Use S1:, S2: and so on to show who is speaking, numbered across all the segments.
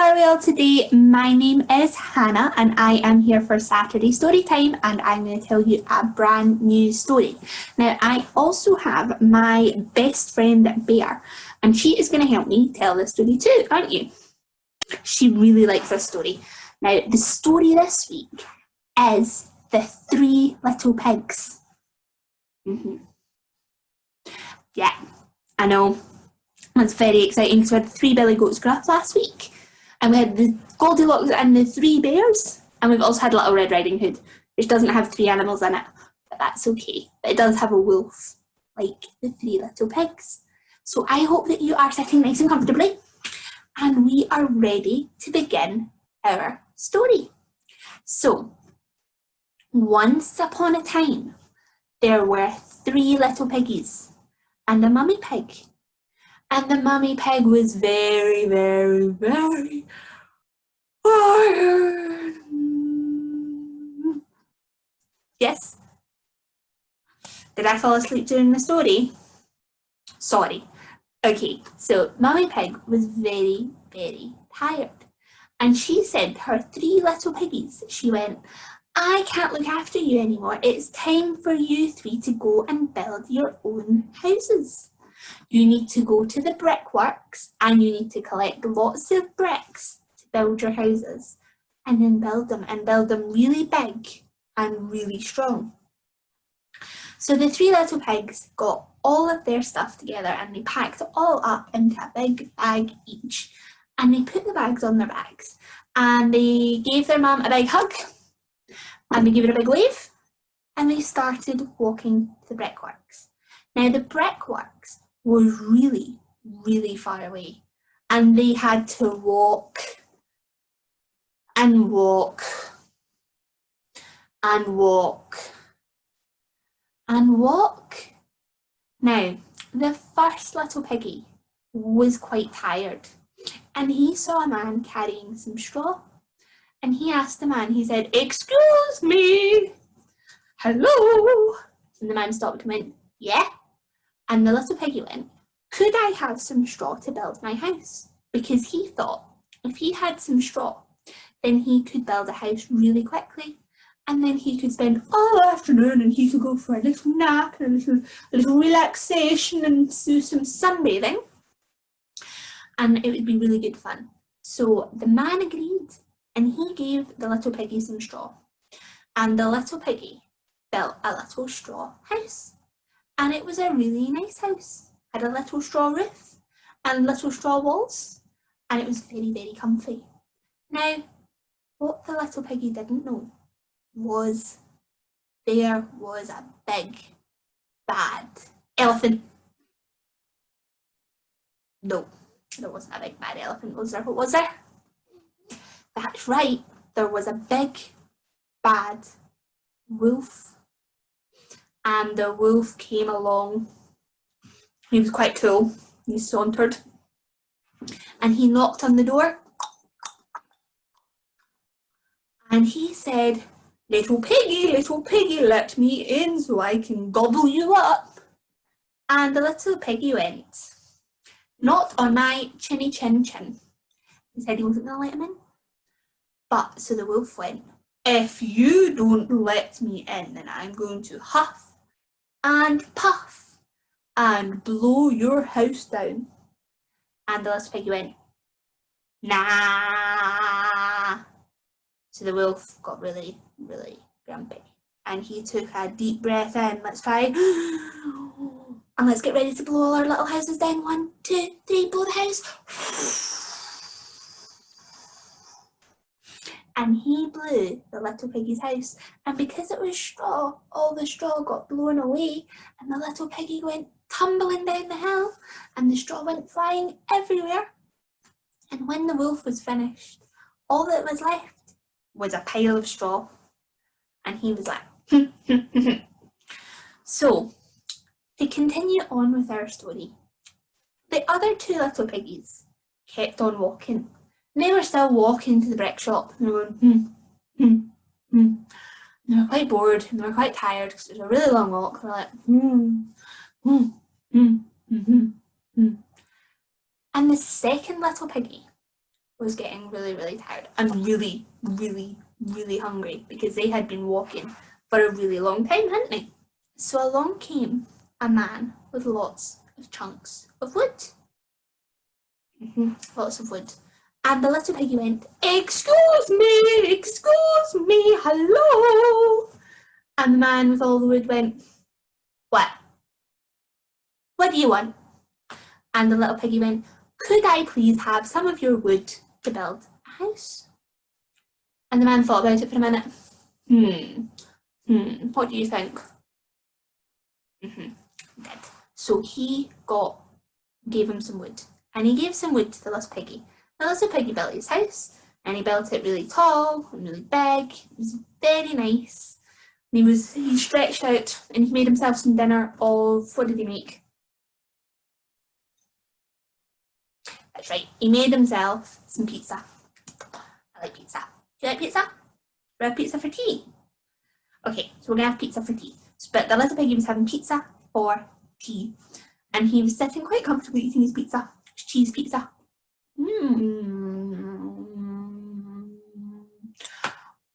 S1: are we all today? My name is Hannah and I am here for Saturday story time, and I'm going to tell you a brand new story. Now, I also have my best friend Bear, and she is going to help me tell the story too, aren't you? She really likes this story. Now, the story this week is The Three Little Pigs. Yeah, I know. It's very exciting because we had 3 billy goats grow up last week, and we had the Goldilocks and the 3 bears, and we've also had Little Red Riding Hood, which doesn't have 3 animals in it, but that's okay. But it does have a wolf, like the 3 little pigs. So I hope that you are sitting nice and comfortably, and we are ready to begin our story. So, once upon a time, there were 3 little piggies and a mummy pig. And the mummy pig was very, very, very tired. Yes? Did I fall asleep during the story? Sorry. Okay, so Mummy Pig was very, very tired. And she said to her 3 little piggies, she went, I can't look after you anymore. It's time for you 3 to go and build your own houses. You need to go to the brickworks and you need to collect lots of bricks to build your houses, and then build them really big and really strong. So the 3 little pigs got all of their stuff together and they packed it all up into a big bag each, and they put the bags on their backs and they gave their mum a big hug and they gave her a big wave and they started walking to the brickworks. Now the brickworks was really, really far away, and they had to walk and walk and walk and walk. Now, the first little piggy was quite tired, and he saw a man carrying some straw, and he asked the man, he said, "Excuse me, hello?" And the man stopped and went, "Yeah." And the little piggy went, "Could I have some straw to build my house?" Because he thought if he had some straw, then he could build a house really quickly, and then he could spend all afternoon and he could go for a little nap and a little relaxation and do some sunbathing, and it would be really good fun. So the man agreed, and he gave the little piggy some straw, and the little piggy built a little straw house. And it was a really nice house. Had a little straw roof and little straw walls, and it was very, very comfy. Now, what the little piggy didn't know was there was a big, bad elephant. No, there wasn't a big, bad elephant, was there? What was there? That's right, there was a big, bad wolf. And the wolf came along. He was quite cool. He sauntered and he knocked on the door and he said, little piggy, let me in so I can gobble you up." And the little piggy went, "Not on my chinny chin chin." He said he wasn't going to let him in. But so the wolf went, "If you don't let me in, then I'm going to huff and puff and blow your house down." And the little piggy went, "Nah." So the wolf got really, really grumpy, and he took a deep breath in. Let's try. And let's get ready to blow all our little houses down. 1, 2, 3, blow the house. And he blew the little piggy's house, and because it was straw, all the straw got blown away, and the little piggy went tumbling down the hill, and the straw went flying everywhere. And when the wolf was finished, all that was left was a pile of straw, and he was like, So, to continue on with our story, the other 2 little piggies kept on walking. They were still walking to the brick shop, and they were going, And they were quite bored, and they were quite tired because it was a really long walk. They were like, And the second little piggy was getting really, really tired and really, really, really hungry because they had been walking for a really long time, hadn't they? So along came a man with lots of chunks of wood. Lots of wood. And the little piggy went, excuse me, hello. And the man with all the wood went, what? What do you want? And the little piggy went, could I please have some of your wood to build a house? And the man thought about it for a minute. What do you think? Did. So he gave him some wood. And he gave some wood to the little piggy. The little piggy built his house, and he built it really tall and really big. It was very nice. And he stretched out and he made himself some dinner of, what did he make? That's right, he made himself some pizza. I like pizza. Do you like pizza? Do we have pizza for tea? Okay, so we're gonna have pizza for tea. But the little piggy was having pizza for tea. And he was sitting quite comfortably eating his pizza. Cheese pizza.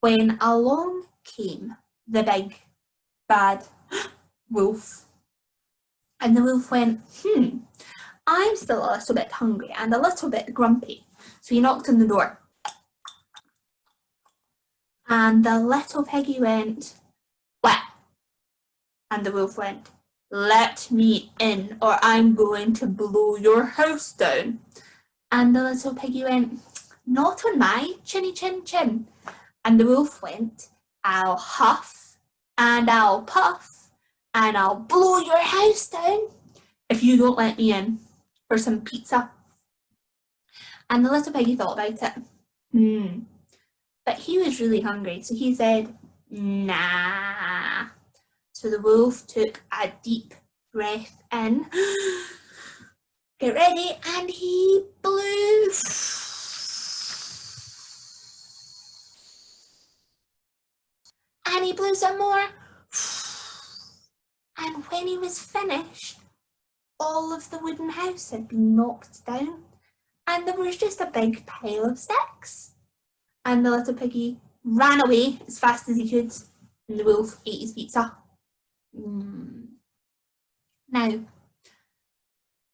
S1: When along came the big bad wolf. And the wolf went, I'm still a little bit hungry and a little bit grumpy. So he knocked on the door. And the little piggy went, what? And the wolf went, let me in or I'm going to blow your house down. And the little piggy went, not on my chinny chin chin. And the wolf went, I'll huff and I'll puff and I'll blow your house down if you don't let me in for some pizza. And the little piggy thought about it. But he was really hungry, so he said, nah. So the wolf took a deep breath in. Get ready, and he blew. And he blew some more. And when he was finished, all of the wooden house had been knocked down, and there was just a big pile of sticks. And the little piggy ran away as fast as he could, and the wolf ate his pizza. Now,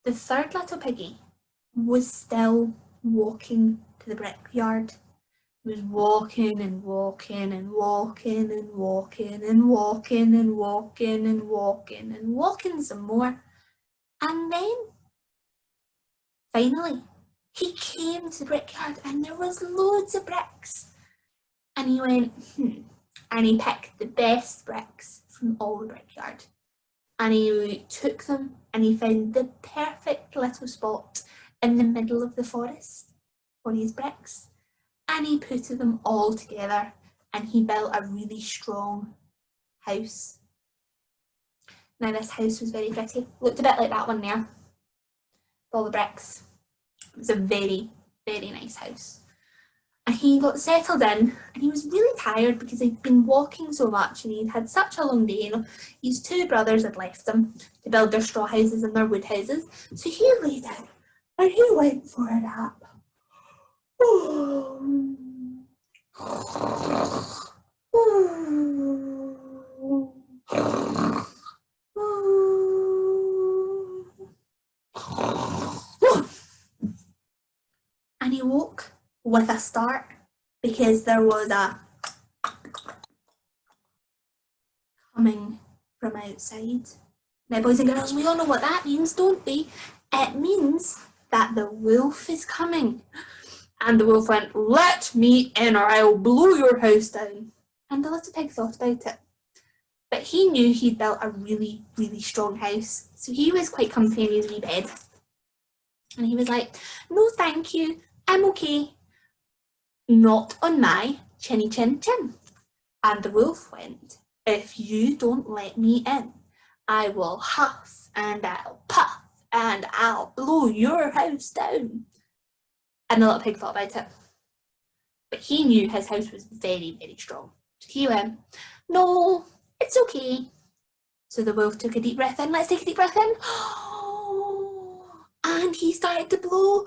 S1: the third little piggy was still walking to the brickyard. He was walking and walking and walking and walking and walking and walking and walking and walking some more. And then, finally, he came to the brickyard and there was loads of bricks. And he went, and he picked the best bricks from all the brickyard. And he took them and he found the perfect little spot in the middle of the forest for his bricks. And he put them all together and he built a really strong house. Now this house was very pretty. Looked a bit like that one there, with all the bricks. It was a very, very nice house. And he got settled in and he was really tired because he'd been walking so much and he'd had such a long day. His two brothers had left him to build their straw houses and their wood houses. So he lay down and he went for a nap. And he woke with a start because there was a coming from outside. Now, boys and girls, we all know what that means, don't we? It means that the wolf is coming. And the wolf went, let me in or I'll blow your house down. And the little pig thought about it. But he knew he'd built a really, really strong house. So he was quite comfy in his wee bed. And he was like, no, thank you. I'm okay. Not on my chinny chin chin. And the wolf went, if you don't let me in, I will huff and I'll puff and I'll blow your house down. And the little pig thought about it. But he knew his house was very, very strong. So he went, no, it's okay. So the wolf took a deep breath in. Let's take a deep breath in. And he started to blow.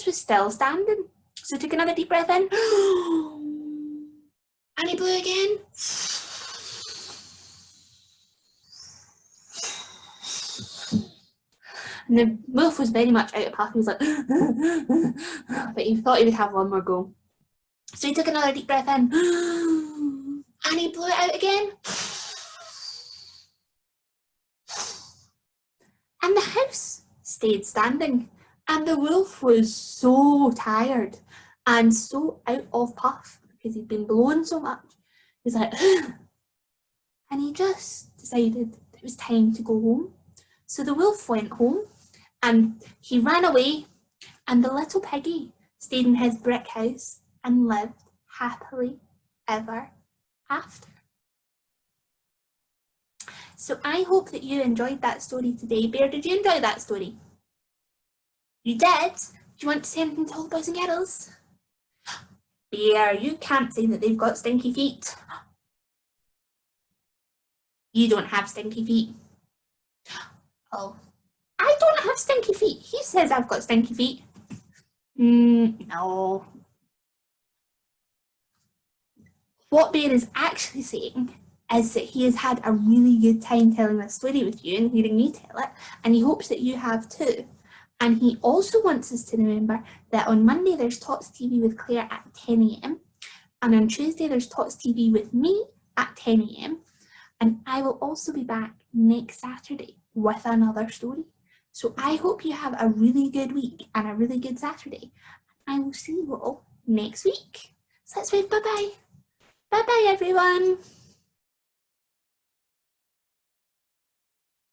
S1: mouse was still standing. So he took another deep breath in. And he blew again. And the wolf was very much out of puff. He was like, but he thought he would have one more go. So he took another deep breath in. And he blew it out again. And the house stayed standing. And the wolf was so tired and so out of puff because he'd been blown so much. He was like, and he just decided it was time to go home. So the wolf went home and he ran away, and the little piggy stayed in his brick house and lived happily ever after. So I hope that you enjoyed that story today. Bear, did you enjoy that story? You did? Do you want to say anything to all the boys and girls? Bear, you can't say that they've got stinky feet. You don't have stinky feet. Oh, I don't have stinky feet. He says I've got stinky feet. No. What Bear is actually saying is that he has had a really good time telling this story with you and hearing me tell it, and he hopes that you have too. And he also wants us to remember that on Monday there's Tots TV with Claire at 10 a.m. and on Tuesday there's Tots TV with me at 10 a.m. and I will also be back next Saturday with another story. So I hope you have a really good week and a really good Saturday. I will see you all next week. So let's wave bye-bye. Bye-bye, everyone.